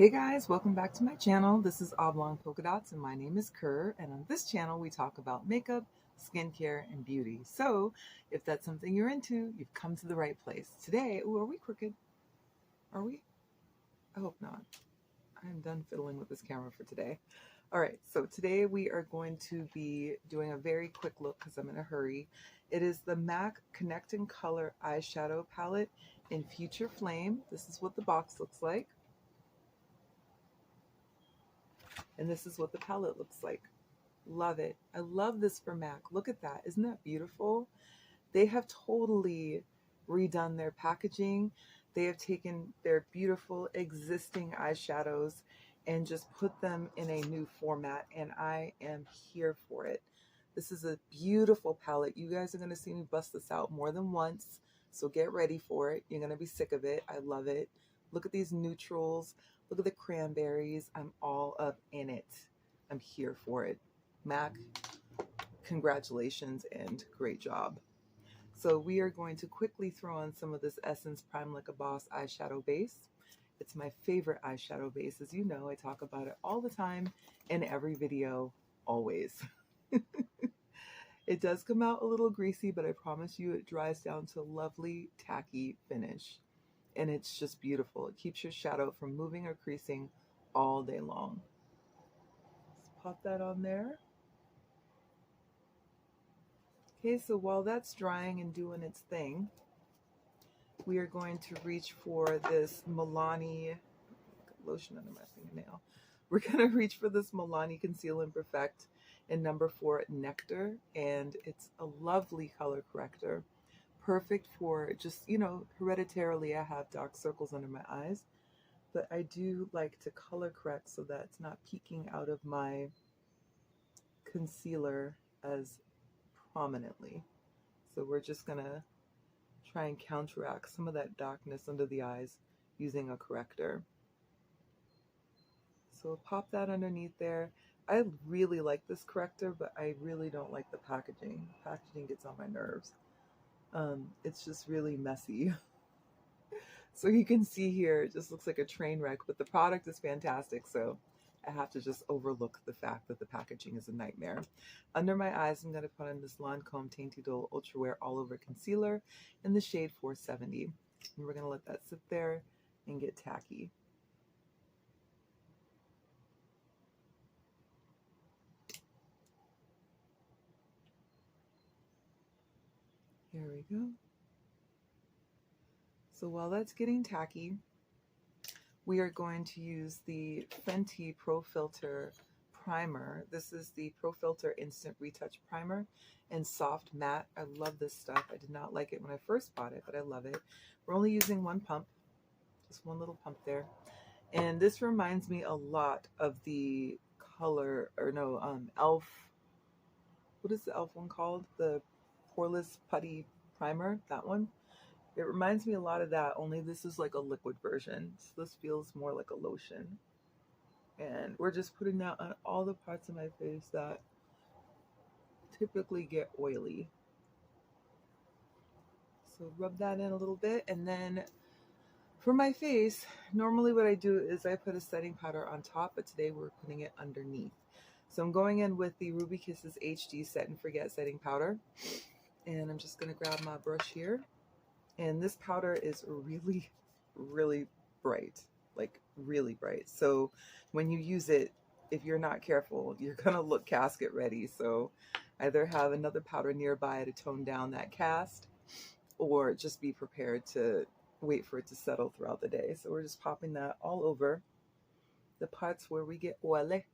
Hey guys, welcome back to my channel. This is Oblong Polka Dots and my name is Kerr, and on this channel we talk about makeup, skincare, and beauty. So if that's something you're into, you've come to the right place. Today, are we crooked? Are we? I hope not. I'm done fiddling with this camera for today. All right, so today we are going to be doing a very quick look because I'm in a hurry. It is the M.A.C Connect and Color eyeshadow palette in Future Flame. This is what the box looks like. And this is what the palette looks like. Love it. I love this for M.A.C. Look at that. Isn't that beautiful? They have totally redone their packaging. They have taken their beautiful existing eyeshadows and just put them in a new format, and I am here for it. This is a beautiful palette. You guys are going to see me bust this out more than once, so get ready for it. You're going to be sick of it. I love it. Look at these neutrals. Look at the cranberries. I'm all up in it. I'm here for it. M.A.C, congratulations and great job. So we are going to quickly throw on some of this Essence Prime Like a Boss eyeshadow base. It's my favorite eyeshadow base. As you know, I talk about it all the time in every video, always. It does come out a little greasy, but I promise you it dries down to a lovely, tacky finish. And it's just beautiful. It keeps your shadow from moving or creasing all day long. Let's pop that on there. Okay, so while that's drying and doing its thing, we are going to reach for this Milani lotion under my fingernail. We're going to reach for this Milani Conceal and Perfect in number 4 Nectar, and it's a lovely color corrector. Perfect for just, hereditarily I have dark circles under my eyes, but I do like to color correct so that it's not peeking out of my concealer as prominently. So we're just gonna try and counteract some of that darkness under the eyes using a corrector. So pop that underneath there. I really like this corrector, but I really don't like the packaging. The packaging gets on my nerves. It's just really messy. So you can see here, it just looks like a train wreck, but the product is fantastic. So I have to just overlook the fact that the packaging is a nightmare. Under my eyes, I'm going to put on this Lancome Dainty Doll Ultra Wear All Over Concealer in the shade 470. And we're going to let that sit there and get tacky. Here we go. So while that's getting tacky, we are going to use the Fenty Pro Filter Primer. This is the Pro Filter Instant Retouch Primer in Soft Matte. I love this stuff. I did not like it when I first bought it, but I love it. We're only using one pump, just one little pump there. And this reminds me a lot of the e.l.f. What is the e.l.f. one called? The Poreless Putty Primer, that one. It reminds me a lot of that, only this is like a liquid version. So this feels more like a lotion. And we're just putting that on all the parts of my face that typically get oily. So rub that in a little bit. And then for my face, normally what I do is I put a setting powder on top, but today we're putting it underneath. So I'm going in with the Ruby Kisses HD Set and Forget setting powder. And I'm just going to grab my brush here. And this powder is really, really bright, like really bright. So when you use it, if you're not careful, you're going to look casket ready. So either have another powder nearby to tone down that cast, or just be prepared to wait for it to settle throughout the day. So we're just popping that all over the parts where we get oily.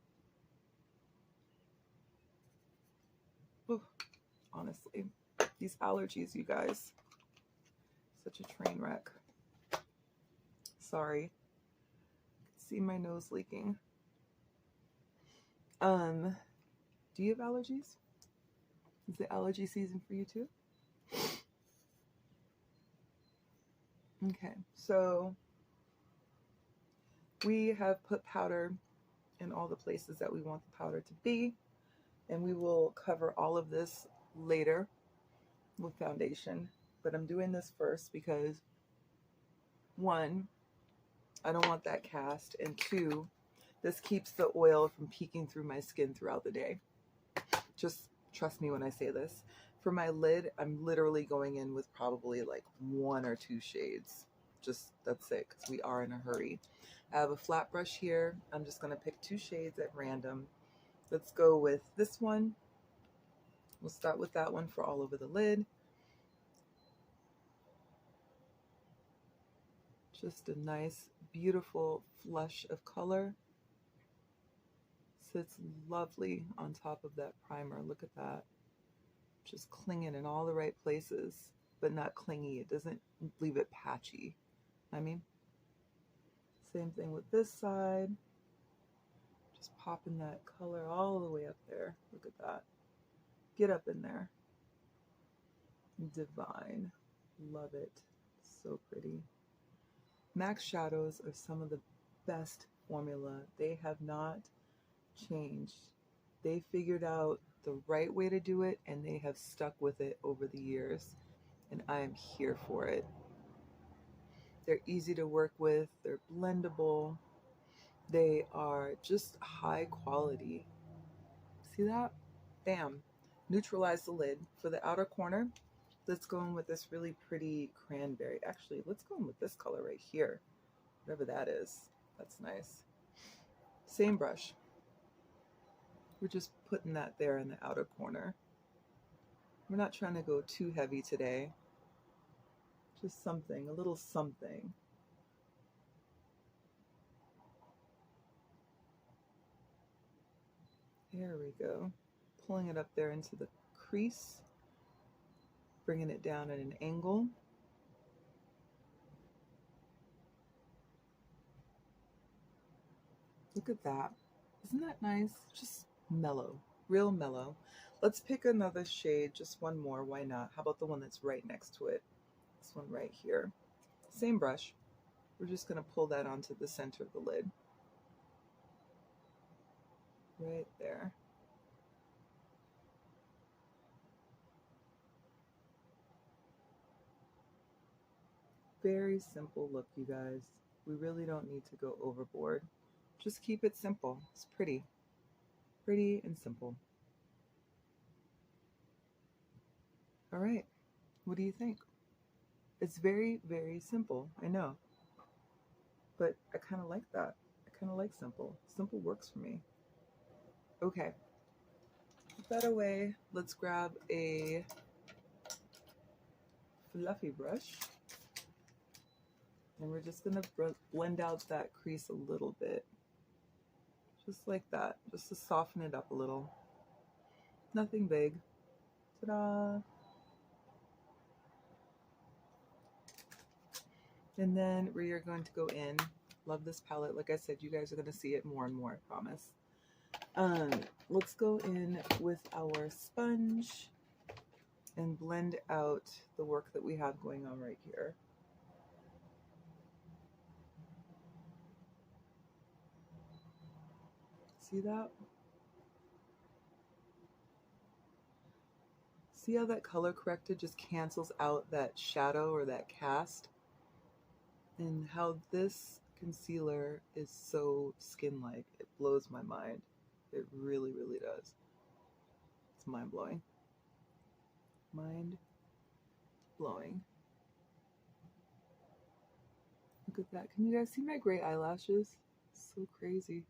Ooh, honestly, these allergies, you guys. Such a train wreck. Sorry. See my nose leaking. Do you have allergies? Is it allergy season for you too? Okay, so we have put powder in all the places that we want the powder to be, and we will cover all of this later with foundation. But I'm doing this first because, one, I don't want that cast. And 2, this keeps the oil from peeking through my skin throughout the day. Just trust me when I say this. For my lid, I'm literally going in with probably like 1 or 2 shades. Just, that's it, because we are in a hurry. I have a flat brush here. I'm just going to pick 2 shades at random. Let's go with this one. We'll start with that one for all over the lid. Just a nice, beautiful flush of color. Sits lovely on top of that primer. Look at that. Just clinging in all the right places, but not clingy. It doesn't leave it patchy. I mean, same thing with this side. Just popping that color all the way up there. Look at that. Get up in there. Divine. Love it. So pretty. M.A.C shadows are some of the best formula. They have not changed. They figured out the right way to do it, and they have stuck with it over the years, and I am here for it. They're easy to work with. They're blendable. They are just high quality. See that? Bam. Neutralize the lid. For the outer corner, let's go in with this really pretty cranberry. Actually, let's go in with this color right here. Whatever that is. That's nice. Same brush. We're just putting that there in the outer corner. We're not trying to go too heavy today. Just something, a little something. There we go. Pulling it up there into the crease. Bringing it down at an angle. Look at that. Isn't that nice? Just mellow, real mellow. Let's pick another shade, just one more, why not? How about the one that's right next to it? This one right here. Same brush. We're just gonna pull that onto the center of the lid. Right there. Very simple look, you guys. We really don't need to go overboard. Just keep it simple. It's pretty. Pretty and simple. All right. What do you think? It's very, very simple. I know. But I kind of like that. I kind of like simple. Simple works for me. Okay. Put that away. Let's grab a fluffy brush. And we're just going to blend out that crease a little bit. Just like that. Just to soften it up a little. Nothing big. Ta-da! And then we are going to go in. Love this palette. Like I said, you guys are going to see it more and more, I promise. Let's go in with our sponge and blend out the work that we have going on right here. See that? See how that color corrected just cancels out that shadow or that cast? And how this concealer is so skin-like. It blows my mind. It really, really does. It's mind-blowing. Mind-blowing. Look at that. Can you guys see my gray eyelashes? So crazy.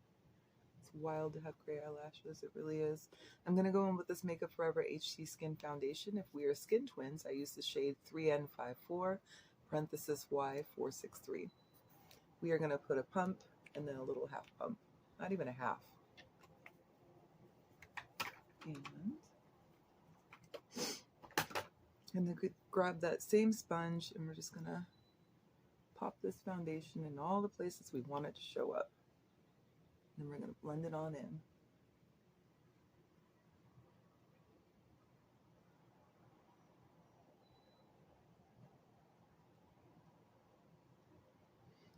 It's wild to have gray eyelashes. It really is. I'm going to go in with this Makeup Forever HD Skin Foundation. If we are skin twins, I use the shade 3N54, parenthesis Y463. We are going to put a pump and then a little half pump. Not even a half. And then grab that same sponge and we're just going to pop this foundation in all the places we want it to show up. And we're going to blend it on in.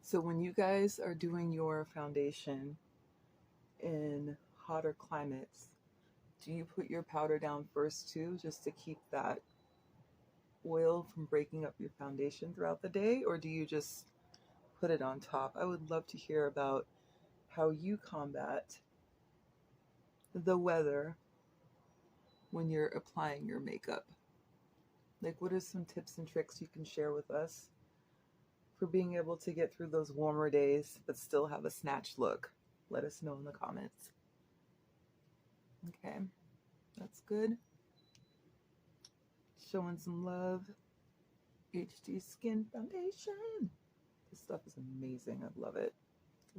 So when you guys are doing your foundation in hotter climates, do you put your powder down first too, just to keep that oil from breaking up your foundation throughout the day? Or do you just put it on top. I would love to hear about how you combat the weather when you're applying your makeup. Like, what are some tips and tricks you can share with us for being able to get through those warmer days but still have a snatched look? Let us know in the comments. Okay, that's good. Showing some love. HD Skin Foundation. This stuff is amazing. I love it.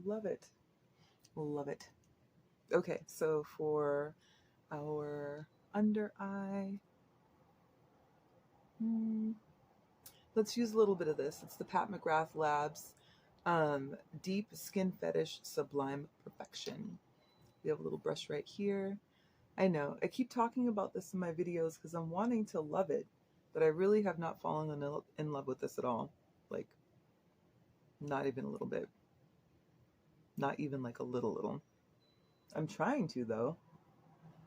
Love it. Love it. Okay, so for our under eye, let's use a little bit of this. It's the Pat McGrath Labs Deep Skin Fetish Sublime Perfection. We have a little brush right here. I know, I keep talking about this in my videos because I'm wanting to love it, but I really have not fallen in love with this at all. Like, not even a little bit. Not even like a little. I'm trying to, though.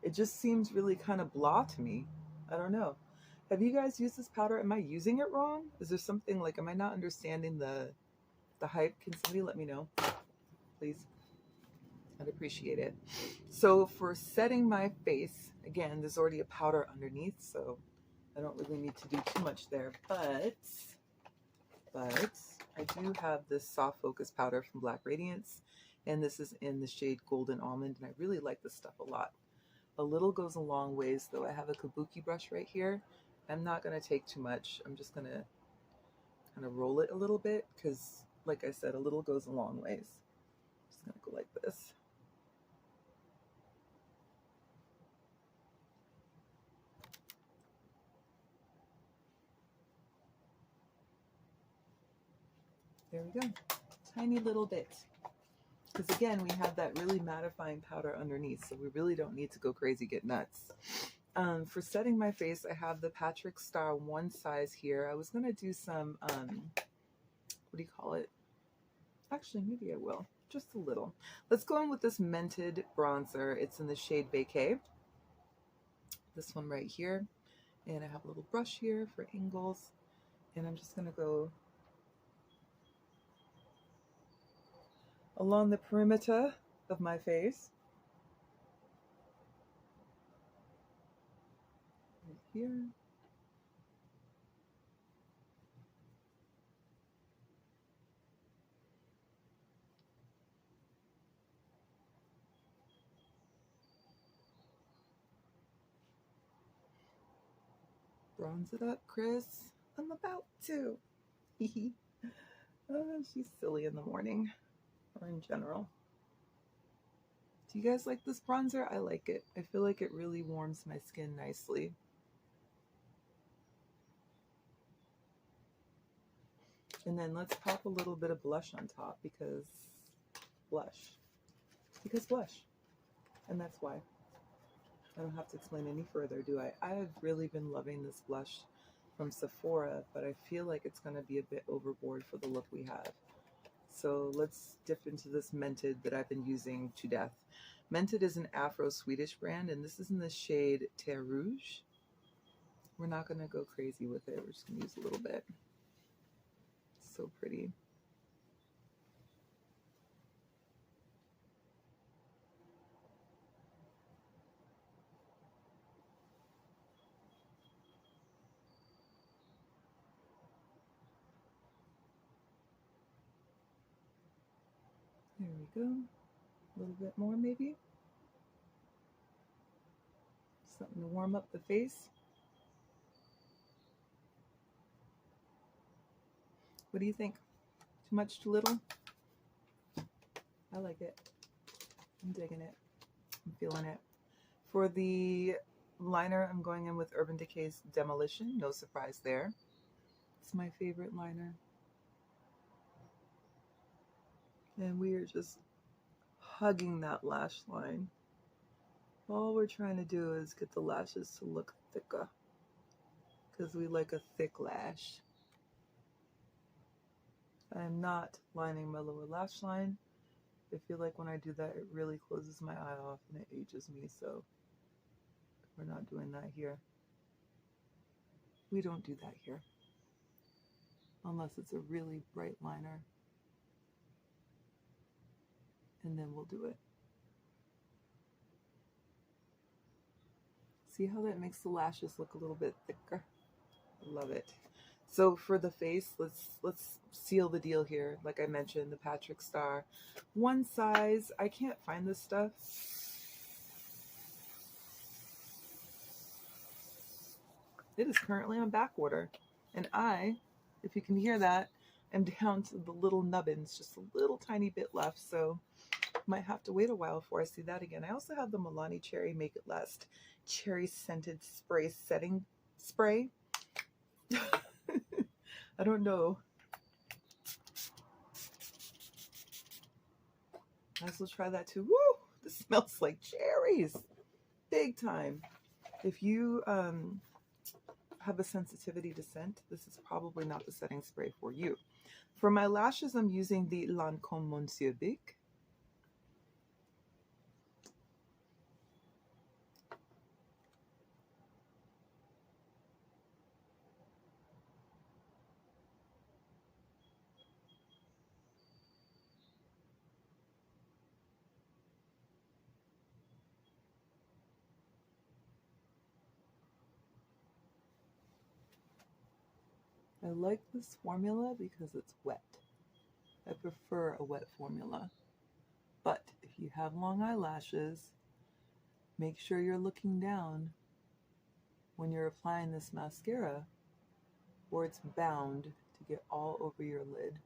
It just seems really kind of blah to me. I don't know. Have you guys used this powder? Am I using it wrong? Is there something, like, am I not understanding the hype? Can somebody let me know, please? I'd appreciate it. So for setting my face, again, there's already a powder underneath, so I don't really need to do too much there. But I do have this soft focus powder from Black Radiance, and this is in the shade Golden Almond, and I really like this stuff a lot. A little goes a long ways, though. I have a kabuki brush right here. I'm not going to take too much. I'm just going to kind of roll it a little bit because, like I said, a little goes a long ways. Just going to go like this. There we go. Tiny little bit. Because again, we have that really mattifying powder underneath, so we really don't need to go crazy, get nuts. For setting my face, I have the Patrick Star One Size here. I was going to do some, what do you call it? Actually, maybe I will. Just a little. Let's go in with this Mented bronzer. It's in the shade Vacay. This one right here. And I have a little brush here for angles. And I'm just going to go along the perimeter of my face. Right here. Bronze it up, Chris. I'm about to. Oh, she's silly in the morning, or in general. Do you guys like this bronzer? I like it. I feel like it really warms my skin nicely. And then let's pop a little bit of blush on top because blush. And that's why. I don't have to explain any further, do I? I've really been loving this blush from Sephora, but I feel like it's going to be a bit overboard for the look we have. So let's dip into this Mented that I've been using to death. Mented is an Afro-Swedish brand, and this is in the shade Terre Rouge. We're not going to go crazy with it. We're just going to use a little bit. So pretty. There we go. A little bit more maybe. Something to warm up the face. What do you think? Too much, too little? I like it. I'm digging it. I'm feeling it. For the liner, I'm going in with Urban Decay's Demolition. No surprise there. It's my favorite liner. And we are just hugging that lash line. All we're trying to do is get the lashes to look thicker because we like a thick lash. I am not lining my lower lash line. I feel like when I do that, it really closes my eye off and it ages me, so we're not doing that here. We don't do that here. Unless it's a really bright liner. and then we'll do it. See how that makes the lashes look a little bit thicker? I love it. So for the face, let's seal the deal here. Like I mentioned, the Patrick Star. One size. I can't find this stuff. It is currently on back order. And I, if you can hear that, am down to the little nubbins, just a little tiny bit left. So might have to wait a while before I see that again. I also have the Milani Cherry Make It Last Cherry Scented Spray Setting Spray. I don't know. Might as well try that too. Woo! This smells like cherries. Big time. If you have a sensitivity to scent, this is probably not the setting spray for you. For my lashes, I'm using the Lancôme Monsieur Bic. I like this formula because it's wet. I prefer a wet formula. But if you have long eyelashes, make sure you're looking down when you're applying this mascara, or it's bound to get all over your lid.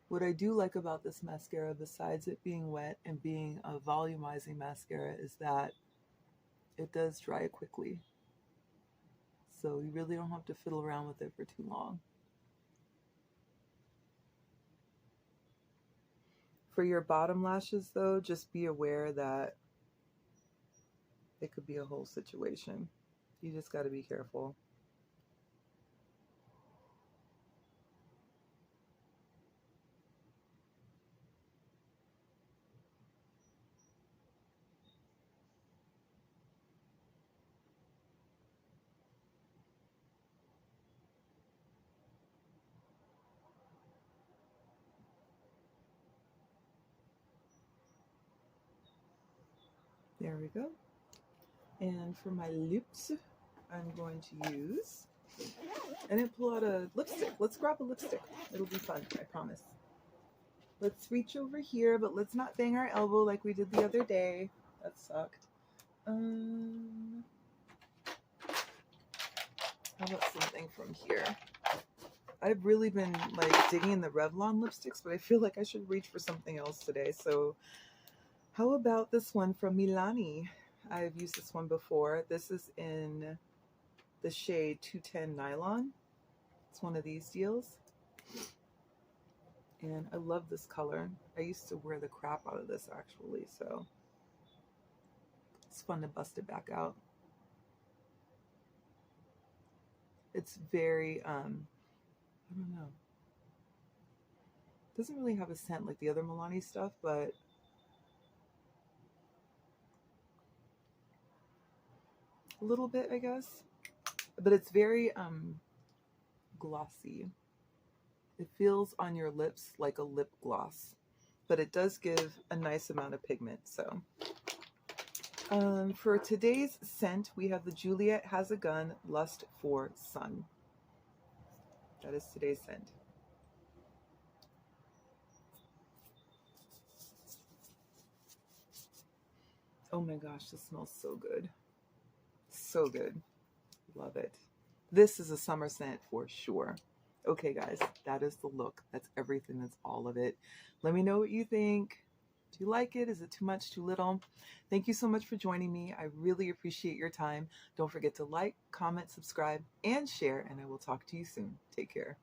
What I do like about this mascara, besides it being wet and being a volumizing mascara, is that it does dry quickly. So you really don't have to fiddle around with it for too long. For your bottom lashes though, just be aware that it could be a whole situation. You just got to be careful. There we go. And for my lips, I'm going to use, I didn't pull out a lipstick. Let's grab a lipstick. It'll be fun, I promise. Let's reach over here, but let's not bang our elbow like we did the other day. That sucked. How about something from here? I've really been like digging in the Revlon lipsticks, but I feel like I should reach for something else today. So how about this one from Milani? I've used this one before. This is in the shade 210 Nylon. It's one of these deals. And I love this color. I used to wear the crap out of this actually, so it's fun to bust it back out. It's very, I don't know. It doesn't really have a scent like the other Milani stuff, but a little bit, I guess. But it's very glossy. It feels on your lips like a lip gloss, but it does give a nice amount of pigment. So for today's scent, we have the Juliet Has a Gun Lust for Sun. That is today's scent. Oh my gosh, this smells so good. So good. Love it. This is a summer scent for sure. Okay, guys, that is the look. That's everything. That's all of it. Let me know what you think. Do you like it? Is it too much, too little? Thank you so much for joining me. I really appreciate your time. Don't forget to like, comment, subscribe, and share, and I will talk to you soon. Take care.